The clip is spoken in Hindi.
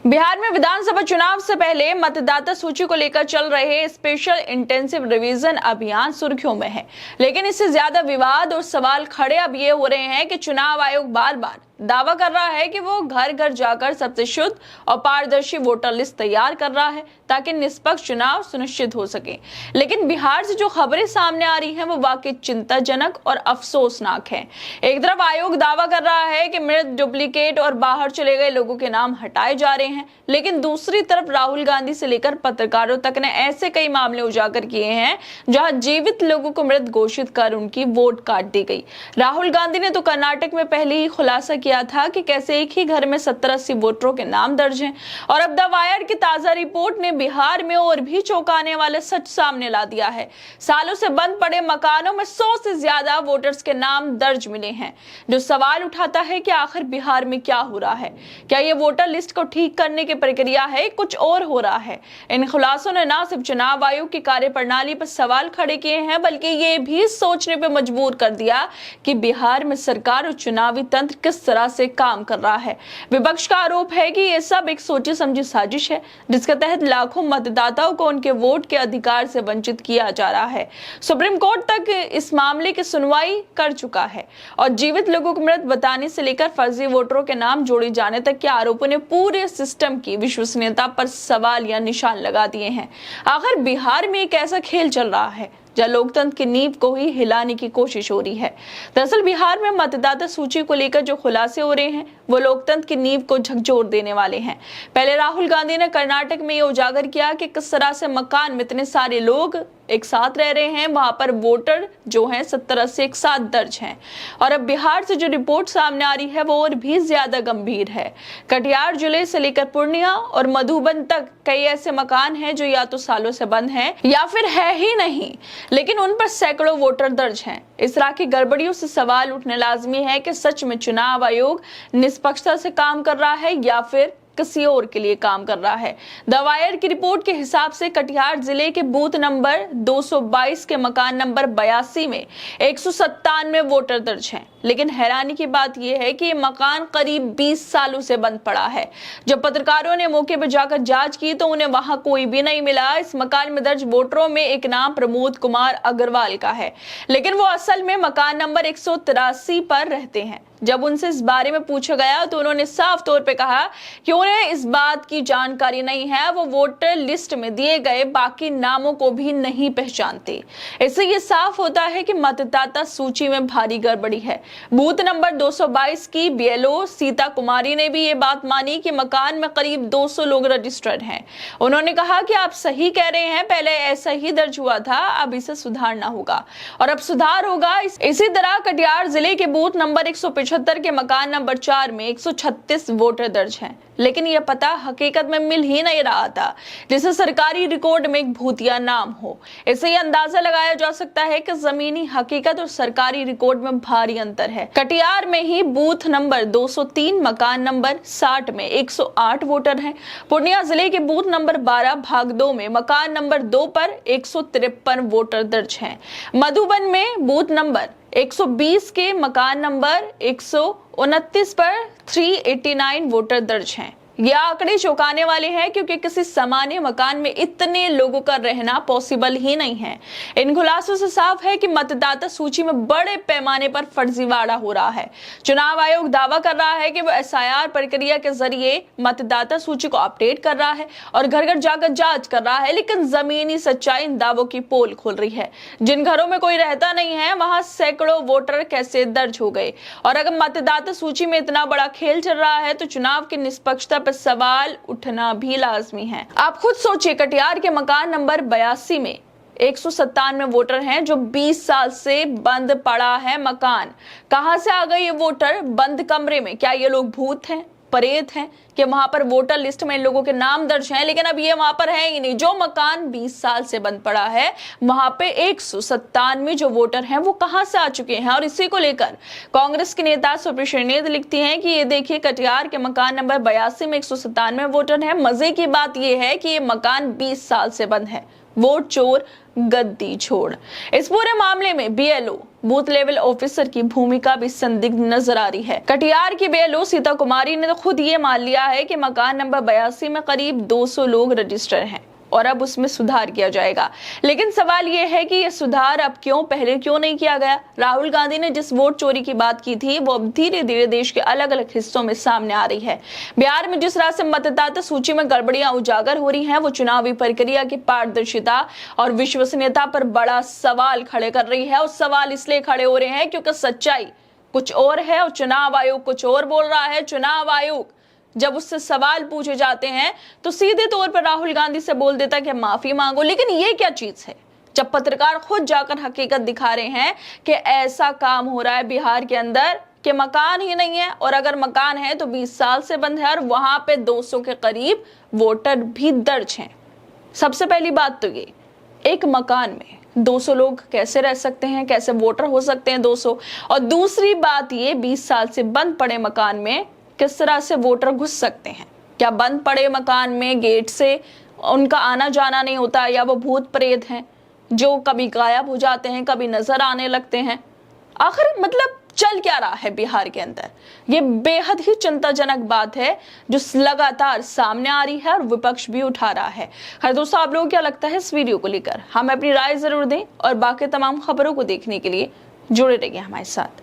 बिहार में विधानसभा चुनाव से पहले मतदाता सूची को लेकर चल रहे स्पेशल इंटेंसिव रिवीजन अभियान सुर्खियों में है, लेकिन इससे ज्यादा विवाद और सवाल खड़े अब ये हो रहे हैं कि चुनाव आयोग बार बार दावा कर रहा है कि वो घर घर जाकर सबसे शुद्ध और पारदर्शी वोटर लिस्ट तैयार कर रहा है ताकि निष्पक्ष चुनाव सुनिश्चित हो सके। लेकिन बिहार से जो खबरें सामने आ रही हैं वो वाकई चिंताजनक और अफसोसनाक है। एक तरफ आयोग दावा कर रहा है कि मृत, डुप्लीकेट और बाहर चले गए लोगों के नाम हटाए जा रहे हैं, लेकिन दूसरी तरफ राहुल गांधी से लेकर पत्रकारों तक ने ऐसे कई मामले उजागर किए हैं जहां जीवित लोगों को मृत घोषित कर उनकी वोट काट दी गई। राहुल गांधी ने तो कर्नाटक में पहले ही खुलासा किया था कि कैसे एक ही घर में 70-80 वोटरों के नाम दर्ज हैं, और अब द वायर की ताजा रिपोर्ट ने बिहार में और भी चौंकाने वाले सच सामने ला दिया है। सालों से बंद पड़े मकानों में 100 से ज्यादा वोटर्स के नाम दर्ज मिले हैं, जो सवाल उठाता है कि आखिर बिहार में क्या हो रहा है। क्या ये वोटर लिस्ट को ठीक करने की प्रक्रिया है, कुछ और हो रहा है? इन खुलासों ने न सिर्फ चुनाव आयोग की कार्यप्रणाली पर सवाल खड़े किए हैं, बल्कि ये भी सोचने पर मजबूर कर दिया कि बिहार में सरकार और चुनावी तंत्र किस तरह से काम कर रहा है। विपक्ष का आरोप है कि यह सब एक सोची समझी साजिश है, जिसके तहत लाखों मतदाताओं को उनके वोट के अधिकार से वंचित किया जा रहा है। सुप्रीम कोर्ट तक इस मामले की सुनवाई कर चुका है और जीवित लोगों को मृत बताने से लेकर फर्जी वोटरों के नाम जोड़े जाने तक के आरोपों ने पूरे सिस्टम की विश्वसनीयता पर सवाल या निशान लगा दिए हैं। आखिर बिहार में एक ऐसा खेल चल रहा है जहां लोकतंत्र की नींव को ही हिलाने की कोशिश हो रही है। दरअसल बिहार में मतदाता सूची को लेकर जो खुलासे हो रहे हैं वो लोकतंत्र की नींव को झकझोर देने वाले हैं। पहले राहुल गांधी ने कर्नाटक में ये उजागर किया कि किस तरह से मकान में इतने सारे लोग एक साथ रह रहे हैं, वहां पर वोटर जो हैं 70-80 एक साथ दर्ज हैं। और अब बिहार से जो रिपोर्ट सामने आ रही है वो और भी ज्यादा गंभीर है। कटिहार जिले से लेकर पूर्णिया और मधुबन तक कई ऐसे मकान हैं जो या तो सालों से बंद हैं या फिर है ही नहीं, लेकिन उन पर सैकड़ों वोटर दर्ज हैं। इस तरह की गड़बड़ियों से सवाल उठने लाजमी है कि सच में चुनाव आयोग निष्पक्षता से काम कर रहा है या फिर किसी और के लिए काम कर रहा है। द वायर की रिपोर्ट के हिसाब से कटिहार जिले के बूथ नंबर 222 के मकान नंबर 82 में 197 वोटर दर्ज हैं, लेकिन हैरानी की बात यह है कि ये मकान करीब 20 सालों से बंद पड़ा है। जब पत्रकारों ने मौके पर जाकर जांच की तो उन्हें वहां कोई भी नहीं मिला। इस मकान में दर्ज वोटरों में एक नाम प्रमोद कुमार अग्रवाल का है, लेकिन वो असल में मकान नंबर 183 पर रहते हैं। जब उनसे इस बारे में पूछा गया तो उन्होंने साफ तौर पे कहा कि उन्हें इस बात की जानकारी नहीं है, वो वोटर लिस्ट में दिए गए बाकी नामों को भी नहीं पहचानते। इससे ये साफ होता है कि मतदाता सूची में भारी गड़बड़ी है। बूथ नंबर 222 की बीएलओ सीता कुमारी ने भी ये बात मानी कि मकान में करीब 200 लोग रजिस्टर्ड हैं। उन्होंने कहा कि आप सही कह रहे हैं, पहले ऐसा ही दर्ज हुआ था, अब इसे सुधारना होगा और अब सुधार होगा। इसी तरह कटिहार जिले के बूथ नंबर 175 के मकान नंबर 4 में 136 वोटर दर्ज हैं, लेकिन यह पता हकीकत में मिल ही नहीं रहा था, जिसे सरकारी रिकॉर्ड में एक भूतिया नाम हो। इससे यह अंदाजा लगाया जा सकता है कि जमीनी हकीकत और सरकारी रिकॉर्ड में भारी अंतर है। कटिहार में ही बूथ नंबर 203 मकान नंबर 60 में 108 वोटर हैं। पूर्णिया जिले के बूथ नंबर 12 भाग 2 में मकान नंबर 2 पर 153 वोटर दर्ज हैं। मधुबन में बूथ नंबर 120 के मकान नंबर 129 पर 389 वोटर दर्ज हैं। यह आंकड़े चौंकाने वाले हैं क्योंकि किसी सामान्य मकान में इतने लोगों का रहना पॉसिबल ही नहीं है। इन खुलासों से साफ है कि मतदाता सूची में बड़े पैमाने पर फर्जीवाड़ा हो रहा है। चुनाव आयोग दावा कर रहा है कि वह एसआईआर प्रक्रिया के जरिए मतदाता सूची को अपडेट कर रहा है और घर घर जाकर जांच कर रहा है, लेकिन जमीनी सच्चाई इन दावों की पोल खोल रही है। जिन घरों में कोई रहता नहीं है वहां सैकड़ों वोटर कैसे दर्ज हो गए? और अगर मतदाता सूची में इतना बड़ा खेल चल रहा है तो चुनाव की निष्पक्षता पर सवाल उठना भी लाजमी है। आप खुद सोचिए, कटिहार के मकान नंबर 82 में 197 वोटर हैं जो 20 साल से बंद पड़ा है मकान। कहां से आ गए ये वोटर बंद कमरे में? क्या ये लोग भूत हैं, प्रेत हैं कि वहां पर वोटर लिस्ट में इन लोगों के नाम दर्ज हैं, लेकिन अब ये वहां पर है ही नहीं। जो मकान 20 साल से बंद पड़ा है वहां पे 197 जो वोटर हैं वो कहां से आ चुके हैं? और इसी को लेकर कांग्रेस के नेता सुप्रीत लिखती हैं कि ये देखिए, कटिहार के मकान नंबर 82 में 197 वोटर हैं। मजे की बात यह है कि ये मकान 20 साल से बंद है। वोट चोर गद्दी छोड़। इस पूरे मामले में बीएलओ बूथ लेवल ऑफिसर की भूमिका भी संदिग्ध नजर आ रही है। कटिहार की बेलो सीता कुमारी ने तो खुद ये मान लिया है कि मकान नंबर 82 में करीब 200 लोग रजिस्टर हैं और अब उसमें सुधार किया जाएगा। लेकिन सवाल ये है कि ये सुधार अब पहले क्यों नहीं किया गया? राहुल गांधी ने जिस वोट चोरी की बात की थी वो अब धीरे धीरे देश के अलग अलग हिस्सों में सामने आ रही है। बिहार में जिस तरह से मतदाता सूची में गड़बड़ियां उजागर हो रही हैं, वो चुनावी प्रक्रिया की पारदर्शिता और विश्वसनीयता पर बड़ा सवाल खड़े कर रही है। और सवाल इसलिए खड़े हो रहे हैं क्योंकि सच्चाई कुछ और है और चुनाव आयोग कुछ और बोल रहा है। चुनाव आयोग जब उससे सवाल पूछे जाते हैं तो सीधे तौर पर राहुल गांधी से बोल देता है कि माफी मांगो। लेकिन ये क्या चीज है जब पत्रकार खुद जाकर हकीकत दिखा रहे हैं कि ऐसा काम हो रहा है बिहार के अंदर कि मकान ही नहीं है, और अगर मकान है तो 20 साल से बंद है और वहां पे 200 के करीब वोटर भी दर्ज हैं। सबसे पहली बात तो ये, एक मकान में 200 लोग कैसे रह सकते हैं, कैसे वोटर हो सकते हैं 200? और दूसरी बात ये, 20 साल से बंद पड़े मकान में किस तरह से वोटर घुस सकते हैं? क्या बंद पड़े मकान में गेट से उनका आना जाना नहीं होता, या वो भूत प्रेत हैं जो कभी गायब हो जाते हैं, कभी नजर आने लगते हैं? आखिर मतलब चल क्या रहा है बिहार के अंदर? ये बेहद ही चिंताजनक बात है जो लगातार सामने आ रही है और विपक्ष भी उठा रहा है। खैर दोस्तों, आप लोगों को क्या लगता है इस वीडियो को लेकर? हमें अपनी राय जरूर दें और बाकी तमाम खबरों को देखने के लिए जुड़े रहिए हमारे साथ।